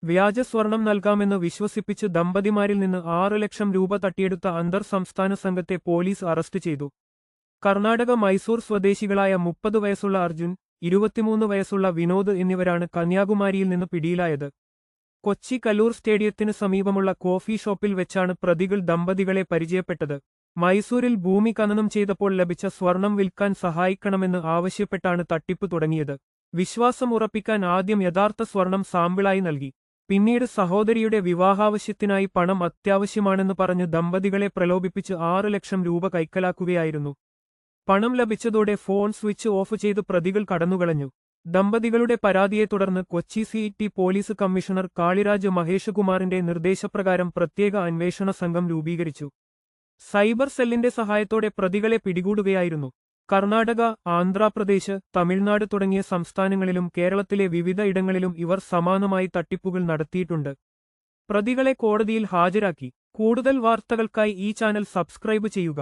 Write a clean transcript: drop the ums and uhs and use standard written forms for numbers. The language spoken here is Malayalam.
വ്യാജ സ്വർണം നൽകാമെന്ന് വിശ്വസിപ്പിച്ച് ദമ്പതിമാരിൽ നിന്ന് 6 ലക്ഷം രൂപ തട്ടിയെടുത്ത അന്തർ സംസ്ഥാന സംഘത്തെ പോലീസ് അറസ്റ്റ് ചെയ്തു. കർണാടക മൈസൂർ സ്വദേശികളായ 30 വയസ്സുള്ള അർജുൻ, 23 വയസ്സുള്ള വിനോദ് എന്നിവരാണ് കന്യാകുമാരിയിൽ നിന്ന് പിടിയിലായത്. കൊച്ചി കല്ലൂർ സ്റ്റേഡിയത്തിന് സമീപമുള്ള കോഫി ഷോപ്പിൽ വെച്ചാണ് പ്രതികൾ ദമ്പതികളെ പരിചയപ്പെട്ടത്. മൈസൂരിൽ ഭൂമി ഖനനം ചെയ്തപ്പോൾ ലഭിച്ച സ്വർണം വിൽക്കാൻ സഹായിക്കണമെന്ന് ആവശ്യപ്പെട്ടാണ് തട്ടിപ്പ് തുടങ്ങിയത്. വിശ്വാസം ഉറപ്പിക്കാൻ ആദ്യം യഥാർത്ഥ സ്വർണം സാമ്പിളായി നൽകി. പിന്നീട് സഹോദരിയുടെ വിവാഹാവശ്യത്തിനായി പണം അത്യാവശ്യമാണെന്ന് പറഞ്ഞ് ദമ്പതികളെ പ്രലോഭിപ്പിച്ച് 6 ലക്ഷം രൂപ കൈക്കലാക്കുകയായിരുന്നു. പണം ലഭിച്ചതോടെ ഫോൺ സ്വിച്ച് ഓഫ് ചെയ്ത് പ്രതികൾ കടന്നുകളഞ്ഞു. ദമ്പതികളുടെ പരാതിയെ തുടർന്ന് Kochi city police commissioner Kaliraj മഹേഷകുമാറിന്റെ നിർദ്ദേശപ്രകാരം പ്രത്യേക അന്വേഷണ സംഘം രൂപീകരിച്ചു. സൈബർ സെല്ലിന്റെ സഹായത്തോടെ പ്രതികളെ പിടികൂടുകയായിരുന്നു. കർണാടക, ആന്ധ്രാപ്രദേശ്, തമിഴ്നാട് തുടങ്ങിയ സംസ്ഥാനങ്ങളിലും കേരളത്തിലെ വിവിധ ഇടങ്ങളിലും ഇവർ സമാനമായി തട്ടിപ്പുകൾ നടത്തിയിട്ടുണ്ട്. പ്രതികളെ കോടതിയിൽ ഹാജരാക്കി. കൂടുതൽ വാർത്തകൾക്കായി ഈ ചാനൽ സബ്സ്ക്രൈബ് ചെയ്യുക.